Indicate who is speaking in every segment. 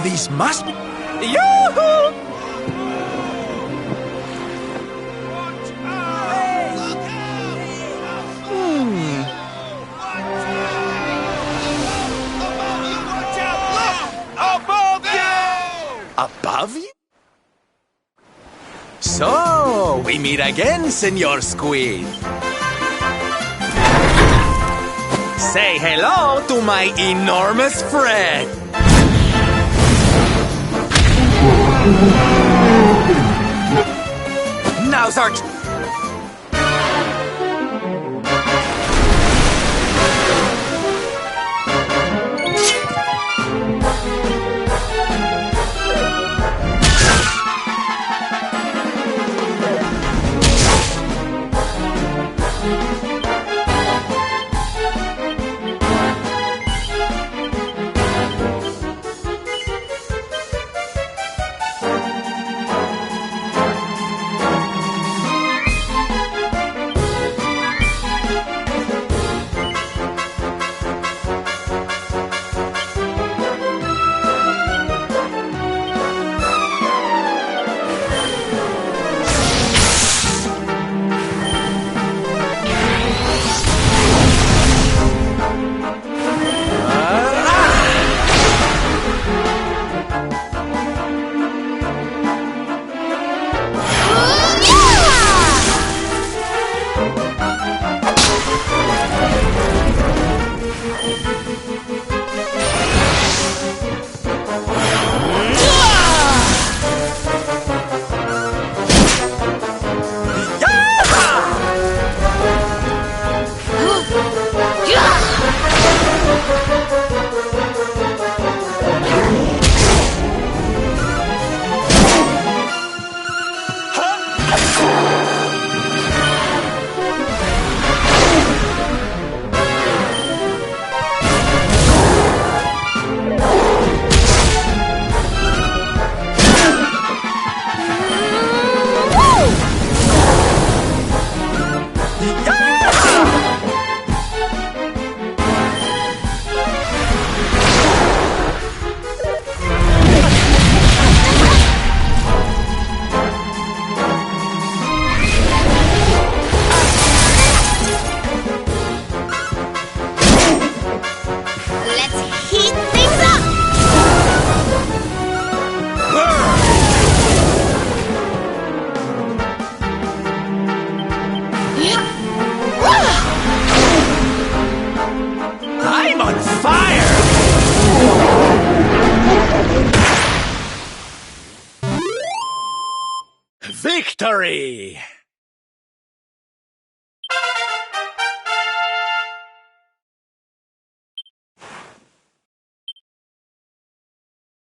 Speaker 1: This must be... Yoo-hoo! Above you? So, we meet again, Senor Squid. Say hello to my enormous friend. Now, Sarge. Victory!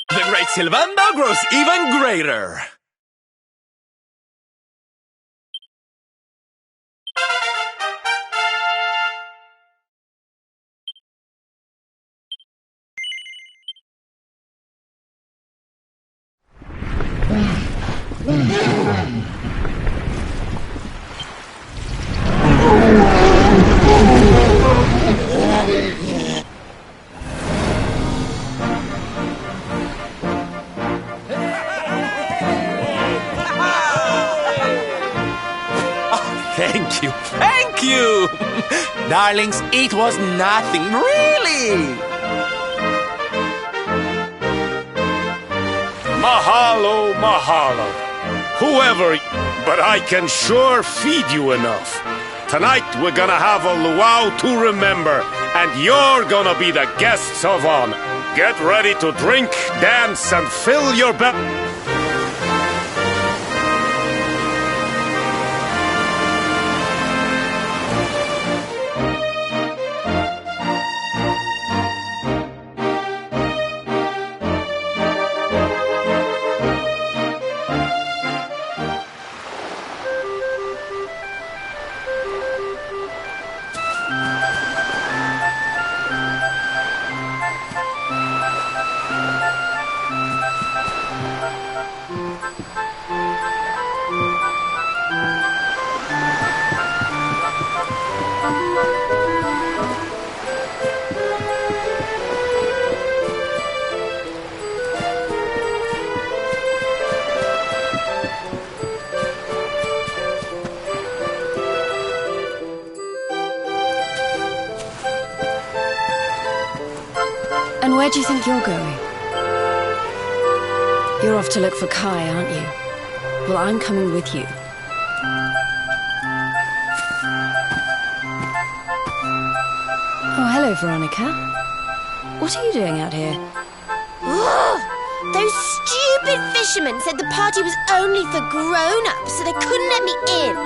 Speaker 1: The great Sylvando grows even greater! Thank you, thank you! Darlings, it was nothing, really!
Speaker 2: Mahalo, mahalo. Whoever, but I can sure feed you enough. Tonight we're gonna have a luau to remember, and you're gonna be the guests of honor. Get ready to drink, dance, and fill your belly.
Speaker 3: And where do you think you're going? You're off to look for Kai, aren't you? Well, I'm coming with you. Oh, hello, Veronica. What are you doing out here?
Speaker 4: Those stupid fishermen said the party was only for grown-ups, so they couldn't let me in.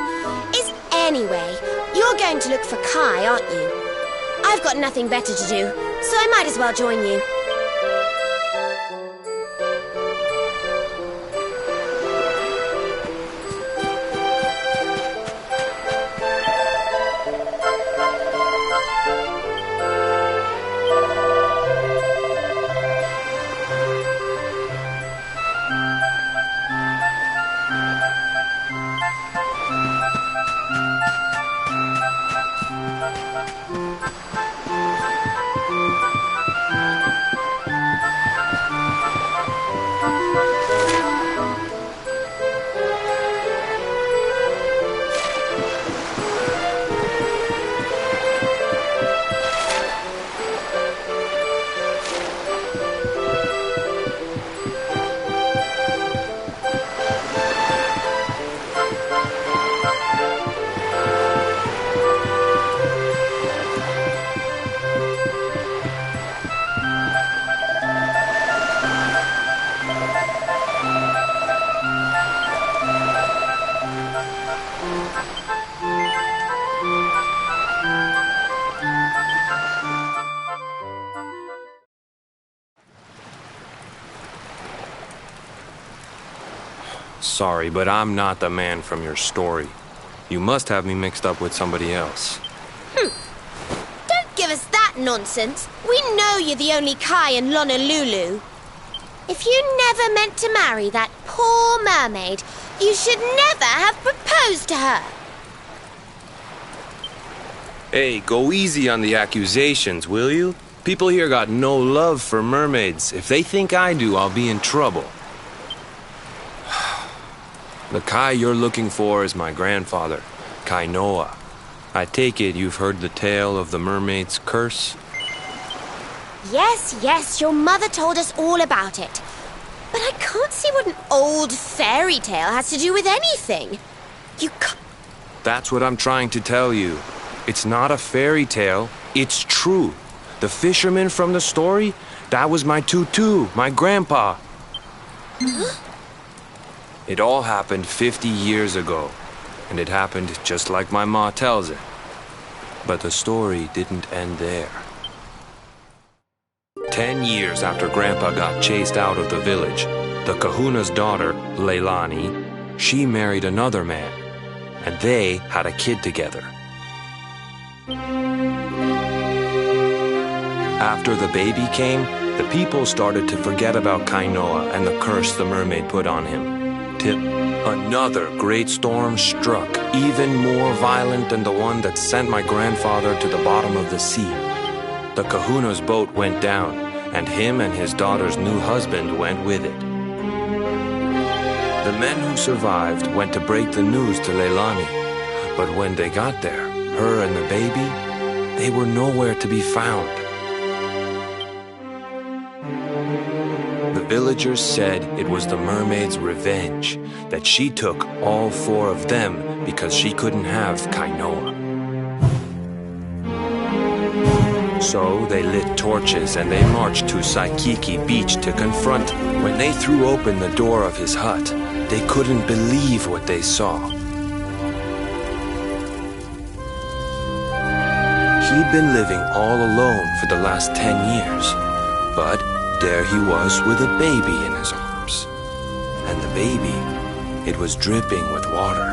Speaker 4: Anyway, you're going to look for Kai, aren't you? I've got nothing better to do, so I might as well join you.
Speaker 5: Sorry, but I'm not the man from your story. You must have me mixed up with somebody else.
Speaker 4: Don't give us that nonsense. We know you're the only Kai in Honolulu. If you never meant to marry that poor mermaid, you should never have proposed to her.
Speaker 5: Hey, go easy on the accusations, will you? People here got no love for mermaids. If they think I do, I'll be in trouble. The Kai you're looking for is my grandfather, Kainoa. I take it you've heard the tale of the mermaid's curse?
Speaker 4: Yes, your mother told us all about it. But I can't see what an old fairy tale has to do with anything. You can't...
Speaker 5: That's what I'm trying to tell you. It's not a fairy tale, it's true. The fisherman from the story, that was my tutu, my grandpa. It all happened 50 years ago, and it happened just like my ma tells it. But the story didn't end there. 10 years after Grandpa got chased out of the village, the kahuna's daughter, Leilani, she married another man, and they had a kid together. After the baby came, the people started to forget about Kainoa and the curse the mermaid put on him. Till another great storm struck, even more violent than the one that sent my grandfather to the bottom of the sea. The kahuna's boat went down, and him and his daughter's new husband went with it. The men who survived went to break the news to Leilani, but when they got there, her and the baby, they were nowhere to be found. The villagers said it was the mermaid's revenge, that she took all 4 of them because she couldn't have Kainoa. So they lit torches and they marched to Saikiki Beach to confront him. When they threw open the door of his hut, they couldn't believe what they saw. He'd been living all alone for the last 10 years, but there he was with a baby in his arms. And the baby, it was dripping with water.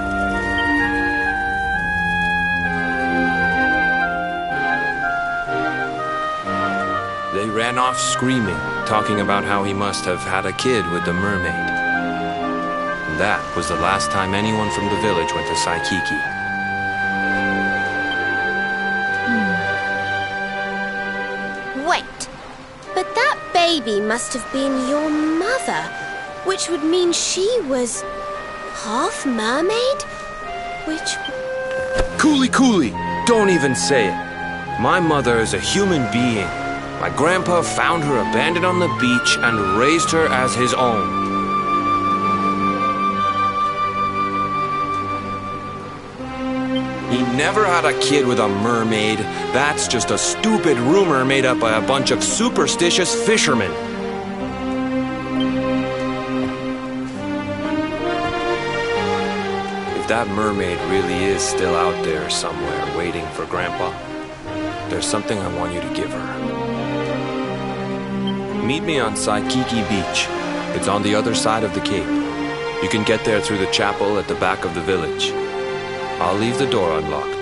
Speaker 5: They ran off screaming, talking about how he must have had a kid with the mermaid. And that was the last time anyone from the village went to Saikiki.
Speaker 4: Wait, but that baby must have been your mother, which would mean she was half mermaid? Which...
Speaker 5: Cooley, don't even say it. My mother is a human being. My grandpa found her abandoned on the beach and raised her as his own. He never had a kid with a mermaid. That's just a stupid rumor made up by a bunch of superstitious fishermen. If that mermaid really is still out there somewhere waiting for Grandpa, there's something I want you to give her. Meet me on Saikiki Beach. It's on the other side of the cape. You can get there through the chapel at the back of the village. I'll leave the door unlocked.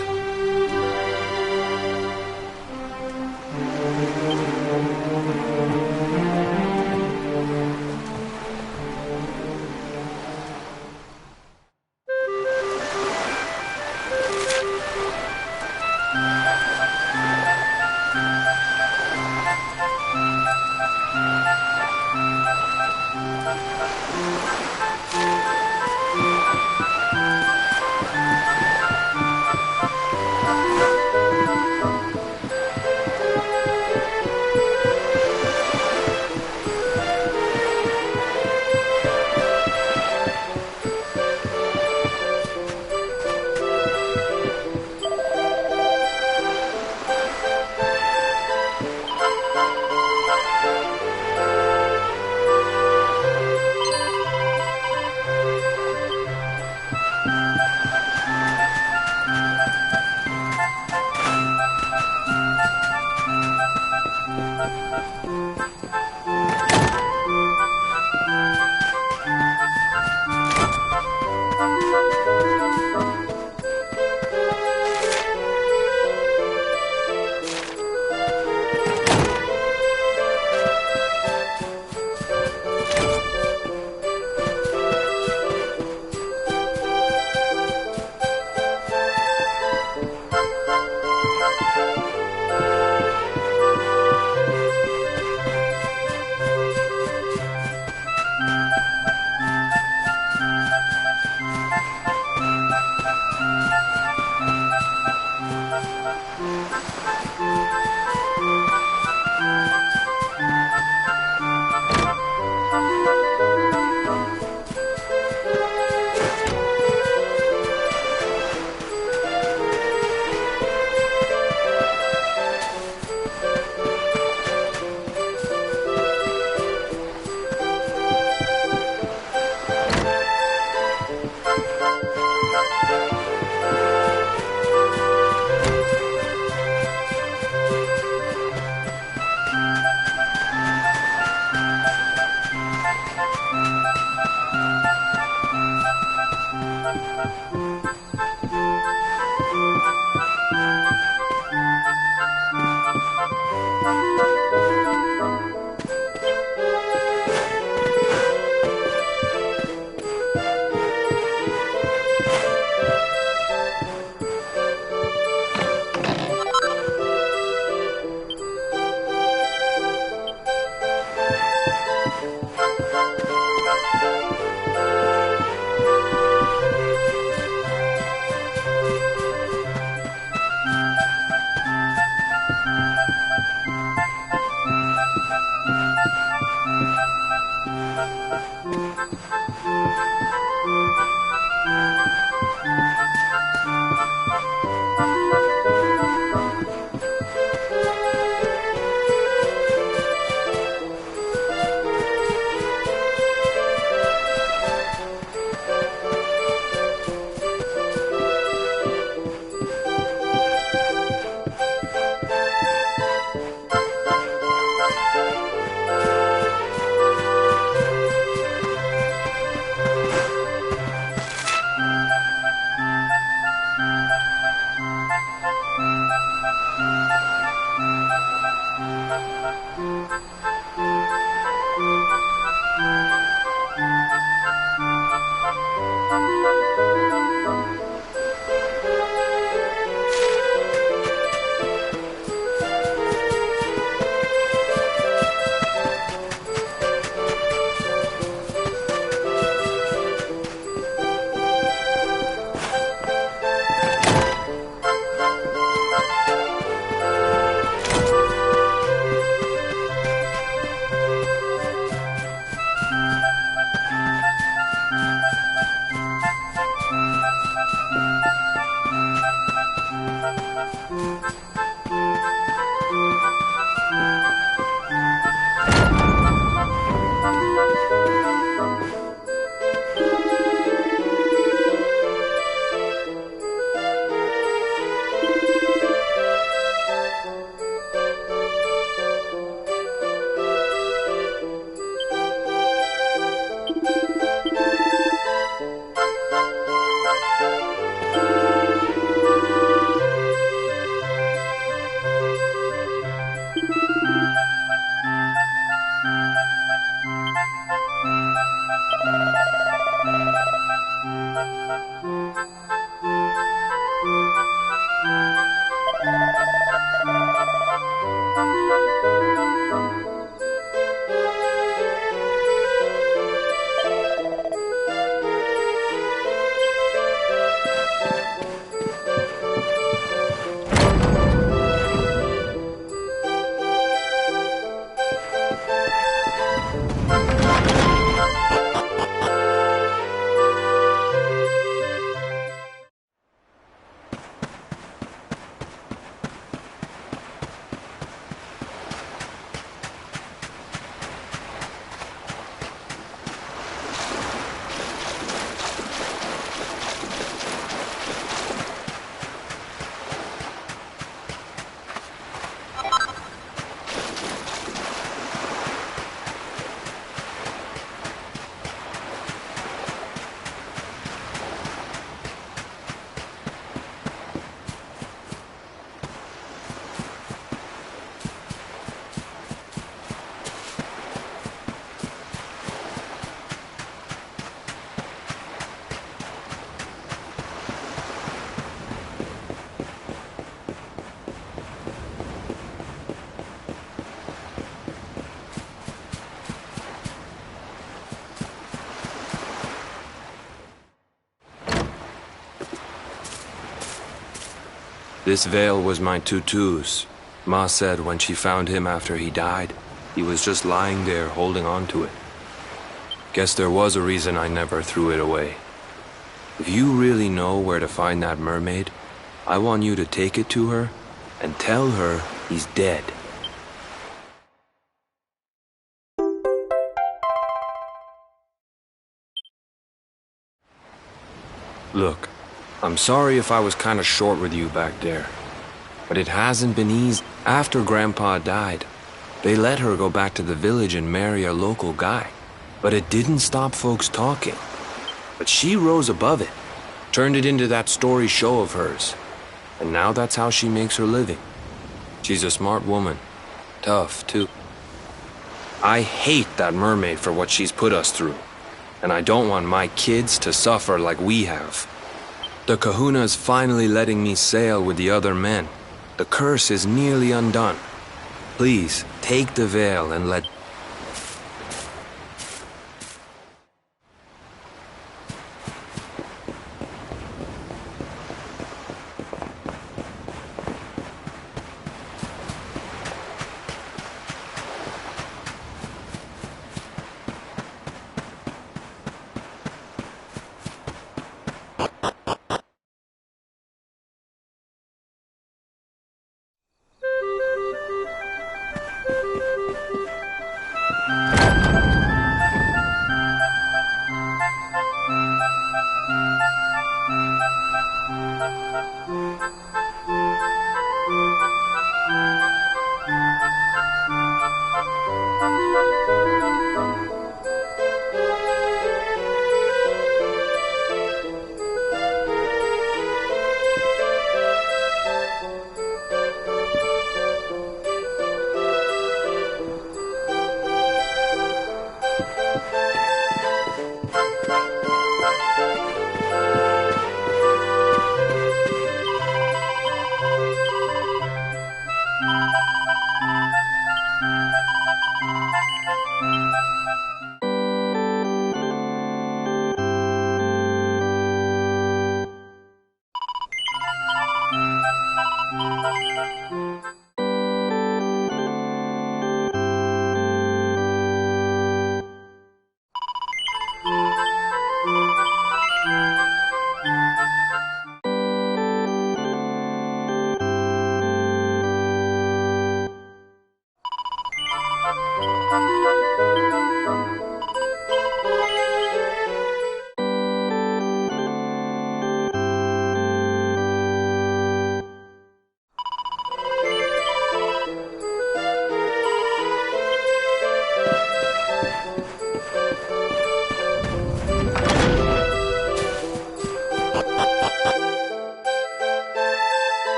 Speaker 5: This veil was my tutu's. Ma said when she found him after he died, he was just lying there holding on to it. Guess there was a reason I never threw it away. If you really know where to find that mermaid, I want you to take it to her and tell her he's dead. Look, I'm sorry if I was kinda short with you back there, but it hasn't been easy. After Grandpa died, they let her go back to the village and marry a local guy, but it didn't stop folks talking. But she rose above it, turned it into that story show of hers, and now that's how she makes her living. She's a smart woman, tough too. I hate that mermaid for what she's put us through, and I don't want my kids to suffer like we have. The Kahuna's finally letting me sail with the other men. The curse is nearly undone. Please, take the veil and let...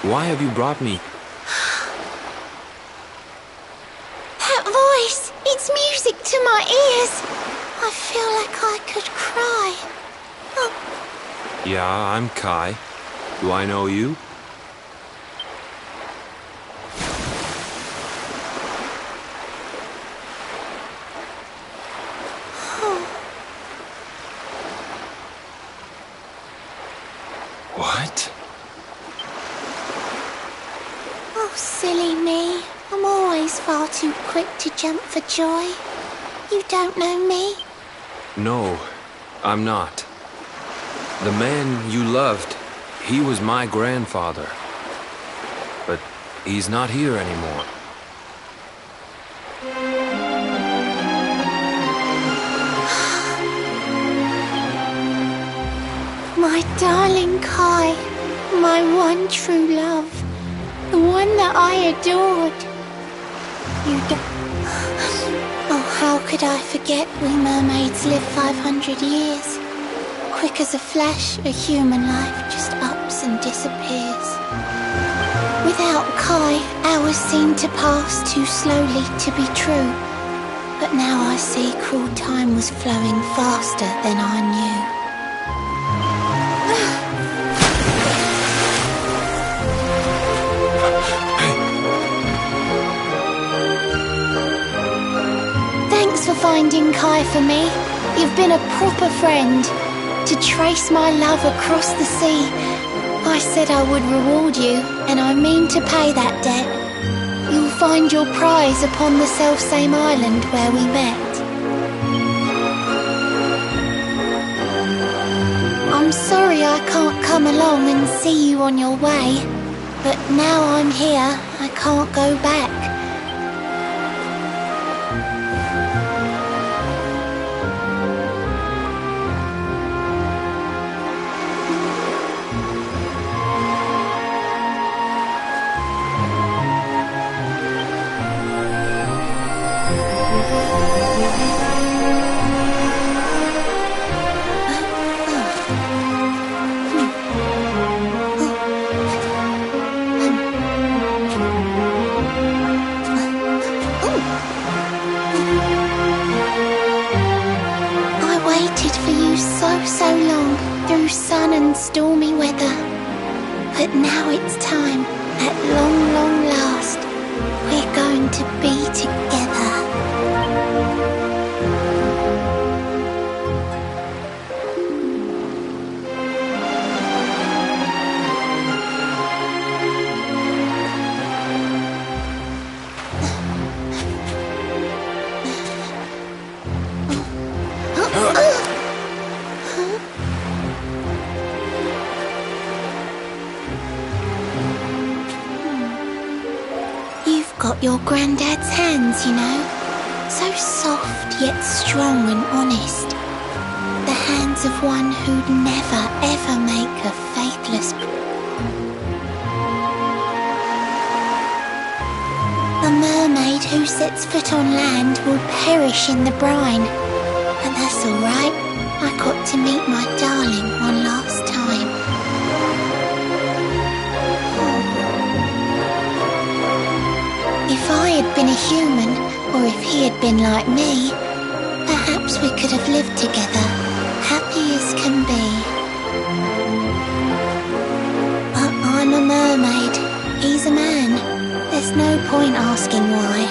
Speaker 5: Why have you brought me?
Speaker 4: That voice! It's music to my ears! I feel like I could cry. Oh.
Speaker 5: Yeah, I'm Kai. Do I know you? What?
Speaker 4: Oh, silly me. I'm always far too quick to jump for joy. You don't know me?
Speaker 5: No, I'm not. The man you loved, he was my grandfather. But he's not here anymore.
Speaker 4: My darling Kai, my one true love, the one that I adored. You don't... Oh, how could I forget we mermaids live 500 years? Quick as a flash, a human life just ups and disappears. Without Kai, hours seem to pass too slowly to be true. But now I see cruel time was flowing faster than I knew. Thanks for finding Kai for me. You've been a proper friend. To trace my love across the sea, I said I would reward you, and I mean to pay that debt. You'll find your prize upon the selfsame island where we met. I'm sorry I can't come along and see you on your way, but now I'm here, I can't go back. So long through sun and stormy weather, but now it's time, at long, long last, we're going to be together. Got your granddad's hands, you know. So soft yet strong and honest. The hands of one who'd never ever make a faithless... A mermaid who sets foot on land will perish in the brine. But that's alright. I got to meet my darling one last time. If I had been a human, or if he had been like me, perhaps we could have lived together, happy as can be. But I'm a mermaid, he's a man. There's no point asking why.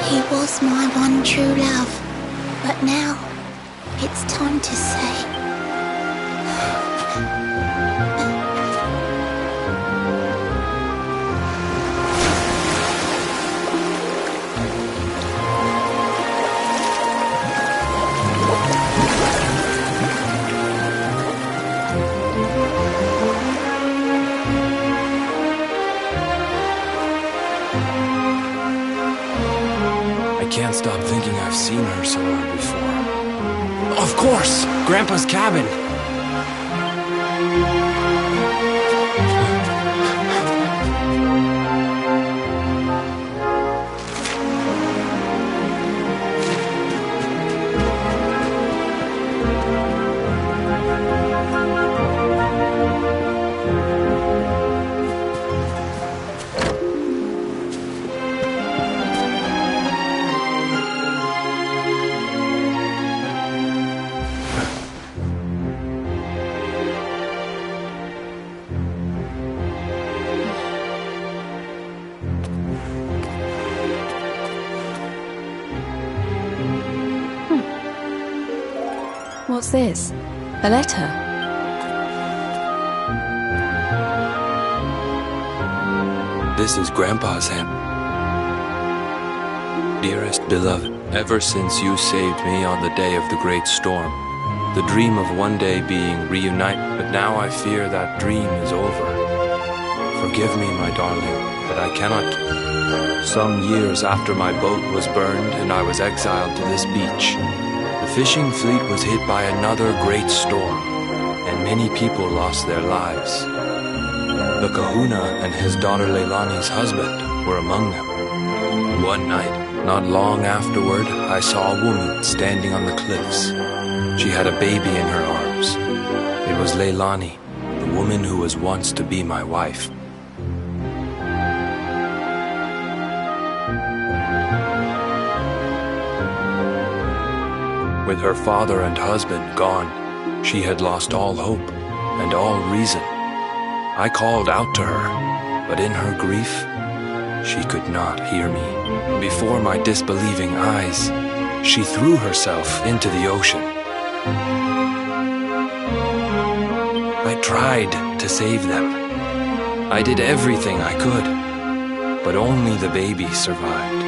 Speaker 4: He was my one true love, but now it's time to say...
Speaker 5: I can't stop thinking I've seen her somewhere before. Of course! Grandpa's cabin!
Speaker 3: What's this? A letter?
Speaker 5: This is Grandpa's hand. Dearest beloved, ever since you saved me on the day of the great storm, the dream of one day being reunited, but now I fear that dream is over. Forgive me, my darling, but I cannot. Some years after my boat was burned and I was exiled to this beach, the fishing fleet was hit by another great storm, and many people lost their lives. The kahuna and his daughter Leilani's husband were among them. One night, not long afterward, I saw a woman standing on the cliffs. She had a baby in her arms. It was Leilani, the woman who was once to be my wife. With her father and husband gone, she had lost all hope and all reason. I called out to her, but in her grief, she could not hear me. Before my disbelieving eyes, she threw herself into the ocean. I tried to save them. I did everything I could, but only the baby survived.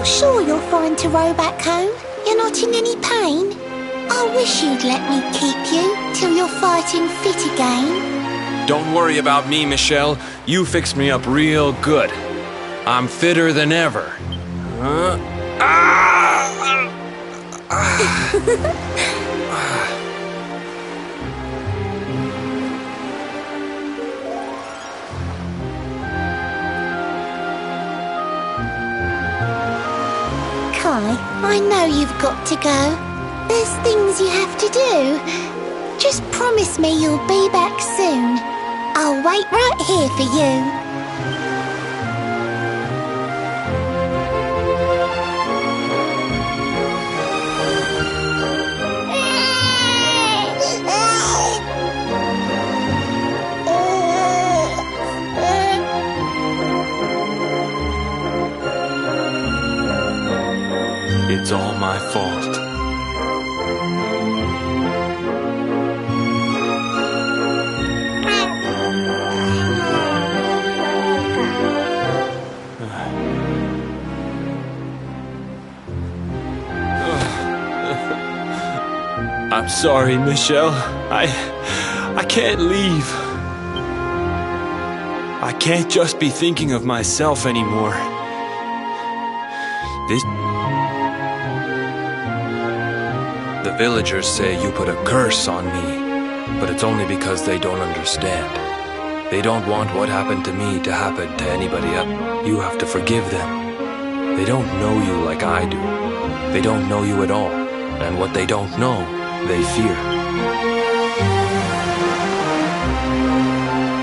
Speaker 4: Sure you're fine to row back home? You're not in any pain? I wish you'd let me keep you till you're fighting fit again.
Speaker 5: Don't worry about me, Michelle. You fixed me up real good. I'm fitter than ever.
Speaker 4: I know you've got to go. There's things you have to do. Just promise me you'll be back soon. I'll wait right here for you.
Speaker 5: It's all my fault. I'm sorry, Michelle. I can't leave. I can't just be thinking of myself anymore. The villagers say you put a curse on me, but it's only because they don't understand. They don't want what happened to me to happen to anybody else. You have to forgive them. They don't know you like I do. They don't know you at all, and what they don't know, they fear.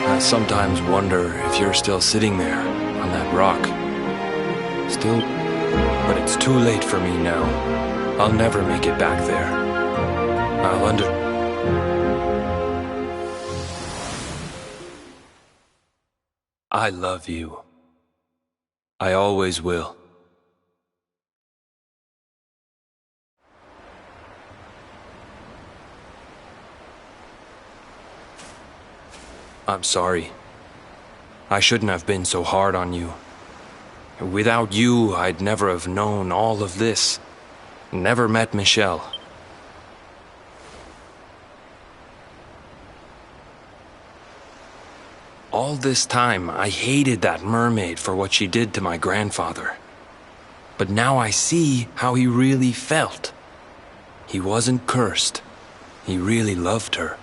Speaker 5: I sometimes wonder if you're still sitting there on that rock. Still, but it's too late for me now. I'll never make it back there. I love you. I always will. I'm sorry. I shouldn't have been so hard on you. Without you, I'd never have known all of this. Never met Michelle. All this time, I hated that mermaid for what she did to my grandfather. But now I see how he really felt. He wasn't cursed. He really loved her.